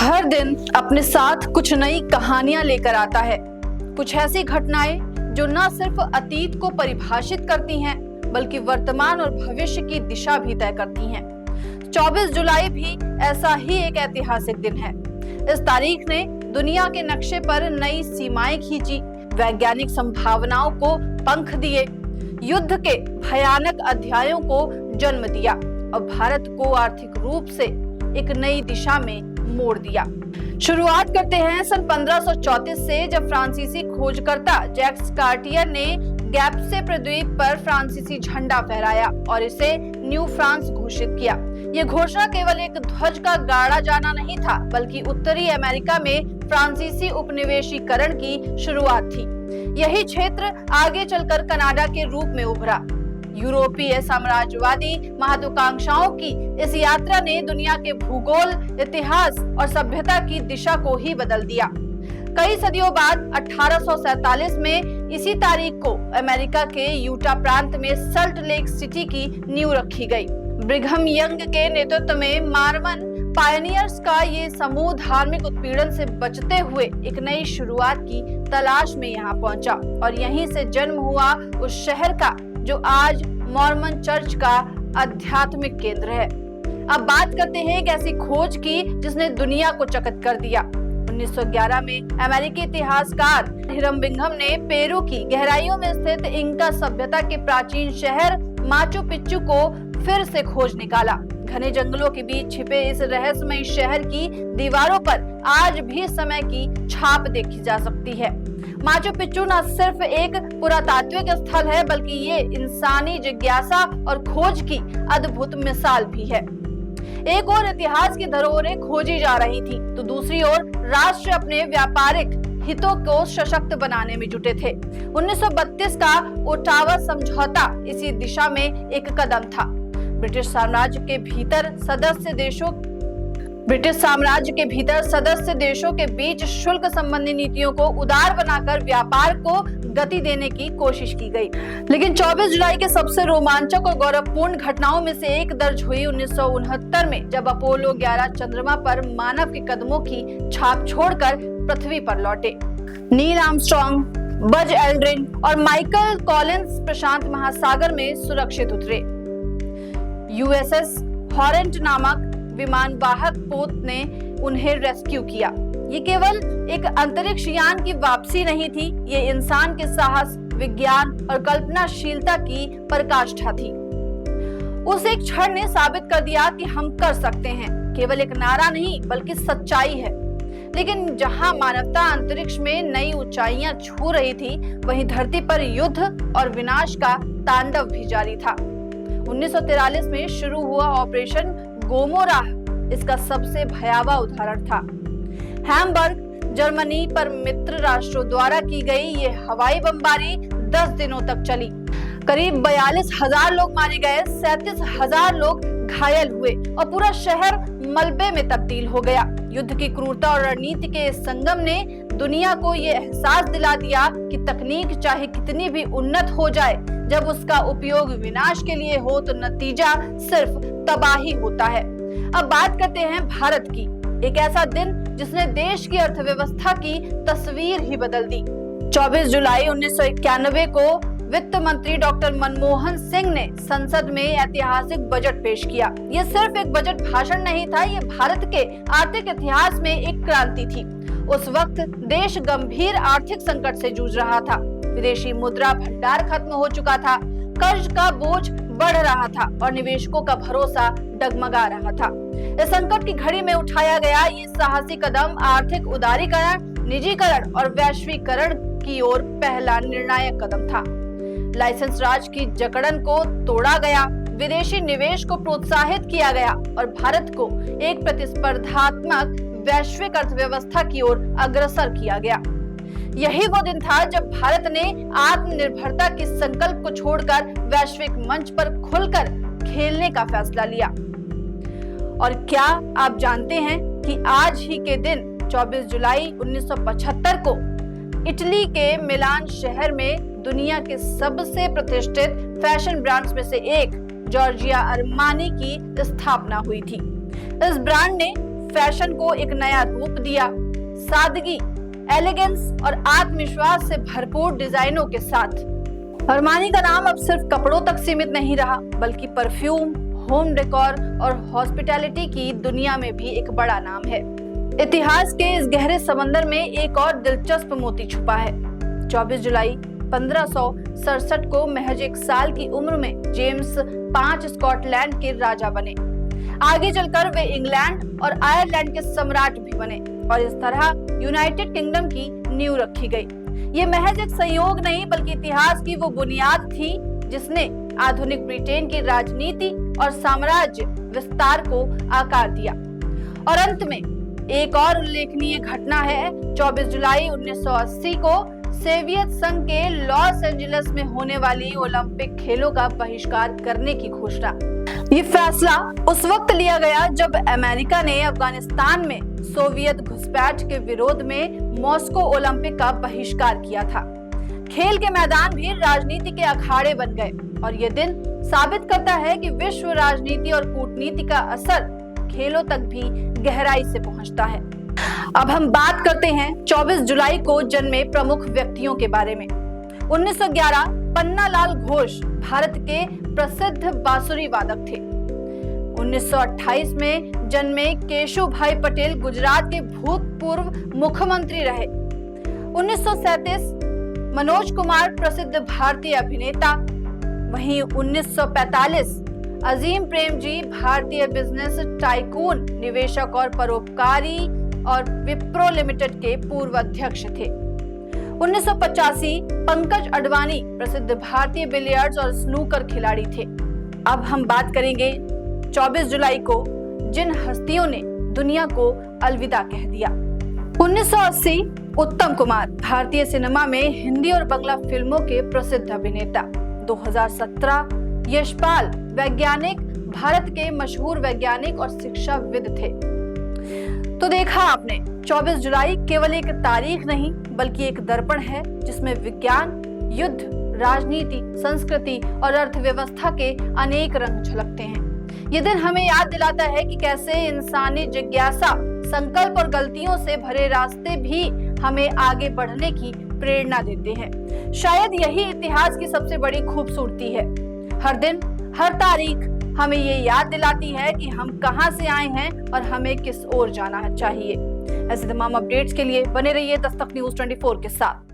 हर दिन अपने साथ कुछ नई कहानियां लेकर आता है। कुछ ऐसी घटनाएं जो न सिर्फ अतीत को परिभाषित करती हैं, बल्कि वर्तमान और भविष्य की दिशा भी तय करती हैं। 24 जुलाई भी ऐसा ही एक ऐतिहासिक दिन है। इस तारीख ने दुनिया के नक्शे पर नई सीमाएं खींची, वैज्ञानिक संभावनाओं को पंख दिए, युद्ध के भयानक अध्यायों को जन्म दिया और भारत को आर्थिक रूप से एक नई दिशा में मोड़ दिया। शुरुआत करते हैं सन 1534 से, जब फ्रांसीसी खोजकर्ता जैक्स कार्टियर ने गैप्से प्रद्वीप पर फ्रांसीसी झंडा फहराया और इसे न्यू फ्रांस घोषित किया। ये घोषणा केवल एक ध्वज का गाड़ा जाना नहीं था, बल्कि उत्तरी अमेरिका में फ्रांसीसी उपनिवेशीकरण की शुरुआत थी। यही क्षेत्र आगे चलकर कनाडा के रूप में उभरा। यूरोपीय साम्राज्यवादी महत्वाकांक्षाओं की इस यात्रा ने दुनिया के भूगोल, इतिहास और सभ्यता की दिशा को ही बदल दिया। कई सदियों बाद 1847 में इसी तारीख को अमेरिका के यूटा प्रांत में सल्ट लेक सिटी की नींव रखी गई। ब्रिघम यंग के नेतृत्व में मार्मन पायनियर्स का ये समूह धार्मिक उत्पीड़न से बचते हुए एक नई शुरुआत की तलाश में यहाँ पहुंचा और यहीं से जन्म हुआ उस शहर का जो आज मॉर्मन चर्च का आध्यात्मिक केंद्र है। अब बात करते हैं एक ऐसी खोज की जिसने दुनिया को चकित कर दिया। 1911 में अमेरिकी इतिहासकार हिरम बिंघम ने पेरू की गहराइयों में स्थित इंका सभ्यता के प्राचीन शहर माचू पिच्चू को फिर से खोज निकाला। घने जंगलों के बीच छिपे इस रहस्यमय शहर की दीवारों पर आज भी समय की छाप देखी जा सकती है। माचू पिच्चू न सिर्फ एक पुरातात्विक स्थल है, बल्कि ये इंसानी जिज्ञासा और खोज की अद्भुत मिसाल भी है। एक ओर इतिहास की धरोहरें खोजी जा रही थी, तो दूसरी ओर राष्ट्र अपने व्यापारिक हितों को सशक्त बनाने में जुटे थे। 1932 का ओटावा समझौता इसी दिशा में एक कदम था। ब्रिटिश साम्राज्य के भीतर सदस्य देशों के बीच शुल्क संबंधी नीतियों को उदार बनाकर व्यापार को गति देने की कोशिश की गई। लेकिन 24 जुलाई के सबसे रोमांचक और गौरवपूर्ण घटनाओं में से एक दर्ज हुई 1969 में, जब अपोलो 11 चंद्रमा पर मानव के कदमों की छाप छोड़कर पृथ्वी पर लौटे। नील आर्मस्ट्रांग, बज एल्ड्रिन और माइकल कॉलिंस प्रशांत महासागर में सुरक्षित उतरे। यूएसएस हॉरेंट नामक विमानवाहक पोत ने उन्हें रेस्क्यू किया। ये केवल एक अंतरिक्ष यान की वापसी नहीं थी, ये इंसान के साहस, विज्ञान और कल्पनाशीलता की पराकाष्ठा थी। उस एक क्षण ने साबित कर दिया कि हम कर सकते हैं। केवल एक नारा नहीं, बल्कि सच्चाई है। लेकिन जहां मानवता अंतरिक्ष में नई ऊंचाइयां छू रही थी, वहीं धरती पर युद्ध और विनाश का तांडव भी जारी था। 1943 में शुरू हुआ ऑपरेशन गोमोराह इसका सबसे भयावह उदाहरण था। हैम्बर्ग, जर्मनी पर मित्र राष्ट्रों द्वारा की गई ये हवाई बमबारी 10 दिनों तक चली। करीब 42,000 लोग मारे गए, 37,000 लोग घायल हुए और पूरा शहर मलबे में तब्दील हो गया। युद्ध की क्रूरता और रणनीति के संगम ने दुनिया को ये एहसास दिला दिया कि तकनीक चाहे कितनी भी उन्नत हो जाए, जब उसका उपयोग विनाश के लिए हो तो नतीजा सिर्फ तबाही होता है। अब बात करते हैं भारत की, एक ऐसा दिन जिसने देश की अर्थव्यवस्था की तस्वीर ही बदल दी। 24 जुलाई 1991 को वित्त मंत्री डॉक्टर मनमोहन सिंह ने संसद में ऐतिहासिक बजट पेश किया। ये सिर्फ एक बजट भाषण नहीं था, ये भारत के आर्थिक इतिहास में एक क्रांति थी। उस वक्त देश गंभीर आर्थिक संकट से जूझ रहा था। विदेशी मुद्रा भंडार खत्म हो चुका था, कर्ज का बोझ बढ़ रहा था और निवेशकों का भरोसा डगमगा रहा था। इस संकट की घड़ी में उठाया गया ये साहसी कदम आर्थिक उदारीकरण, निजीकरण और वैश्वीकरण की ओर पहला निर्णायक कदम था। लाइसेंस राज की जकड़न को तोड़ा गया, विदेशी निवेश को प्रोत्साहित किया गया और भारत को एक प्रतिस्पर्धात्मक वैश्विक अर्थव्यवस्था की ओर अग्रसर किया गया। यही वो दिन था जब भारत ने आत्मनिर्भरता के संकल्प को छोड़कर वैश्विक मंच पर खुलकर खेलने का फैसला लिया। और क्या आप जानते हैं कि आज ही के दिन 24 जुलाई 1975 को इटली के मिलान शहर में दुनिया के सबसे प्रतिष्ठित फैशन ब्रांड्स में से एक जॉर्जियो अरमानी की स्थापना हुई थी। इस ब्रांड ने फैशन को एक नया रूप दिया। सादगी, एलिगेंस और आत्मविश्वास से भरपूर डिजाइनों के साथ अरमानी का नाम अब सिर्फ कपड़ों तक सीमित नहीं रहा, बल्कि परफ्यूम, होम डेकोर और हॉस्पिटैलिटी की दुनिया में भी एक बड़ा नाम है। इतिहास के इस गहरे समंदर में एक और दिलचस्प मोती छुपा है। 24 जुलाई 1567 को महज 1 साल की उम्र में जेम्स 5 स्कॉटलैंड के राजा बने। आगे चलकर वे इंग्लैंड और आयरलैंड के सम्राट भी बने और इस तरह यूनाइटेड किंगडम की नींव रखी गई। ये महज एक संयोग नहीं, बल्कि इतिहास की वो बुनियाद थी जिसने आधुनिक ब्रिटेन की राजनीति और साम्राज्य विस्तार को आकार दिया। और अंत में एक और उल्लेखनीय घटना है 24 जुलाई 1980 को सोवियत संघ के लॉस एंजलिस में होने वाली ओलंपिक खेलों का बहिष्कार करने की घोषणा। ये फैसला उस वक्त लिया गया जब अमेरिका ने अफगानिस्तान में सोवियत घुसपैठ के विरोध में मॉस्को ओलंपिक का बहिष्कार किया था। खेल के मैदान भी राजनीति के अखाड़े बन गए और ये दिन साबित करता है कि विश्व राजनीति और कूटनीति का असर खेलों तक भी गहराई से पहुंचता है। अब हम बात करते हैं 24 जुलाई को जन्मे प्रमुख व्यक्तियों के बारे में। 1911 पन्नालाल घोष भारत के प्रसिद्ध बांसुरी वादक थे। 1928 में जन्मे केशुभाई पटेल गुजरात के भूतपूर्व मुख्यमंत्री रहे। 1937 मनोज कुमार प्रसिद्ध भारतीय अभिनेता। वहीं 1945 अजीम प्रेमजी भारतीय बिजनेस टाइकून, निवेशक और परोपकारी और विप्रो लिमिटेड के पूर्व अध्यक्ष थे। 1985 पंकज अडवाणी प्रसिद्ध भारतीय बिलियर्ड्स और स्नूकर खिलाड़ी थे। अब हम बात करेंगे 24 जुलाई को जिन हस्तियों ने दुनिया को अलविदा कह दिया। 1980 उत्तम कुमार भारतीय सिनेमा में हिंदी और बांग्ला फिल्मों के प्रसिद्ध अभिनेता। 2017 यशपाल वैज्ञानिक, भारत के मशहूर वैज्ञानिक और शिक्षाविद थे। तो देखा आपने, 24 जुलाई केवल एक तारीख नहीं बल्कि एक दर्पण है जिसमें विज्ञान, युद्ध, राजनीति, संस्कृति और अर्थव्यवस्था के अनेक रंग झलकते हैं। ये दिन हमें याद दिलाता है कि कैसे इंसानी जिज्ञासा, संकल्प और गलतियों से भरे रास्ते भी हमें आगे बढ़ने की प्रेरणा देते हैं। शायद यही इतिहास की सबसे बड़ी खूबसूरती है। हर दिन, हर तारीख हमें ये याद दिलाती है कि हम कहां से आए हैं और हमें किस ओर जाना चाहिए। ऐसे तमाम अपडेट्स के लिए बने रहिए दस्तक न्यूज़ 24 के साथ।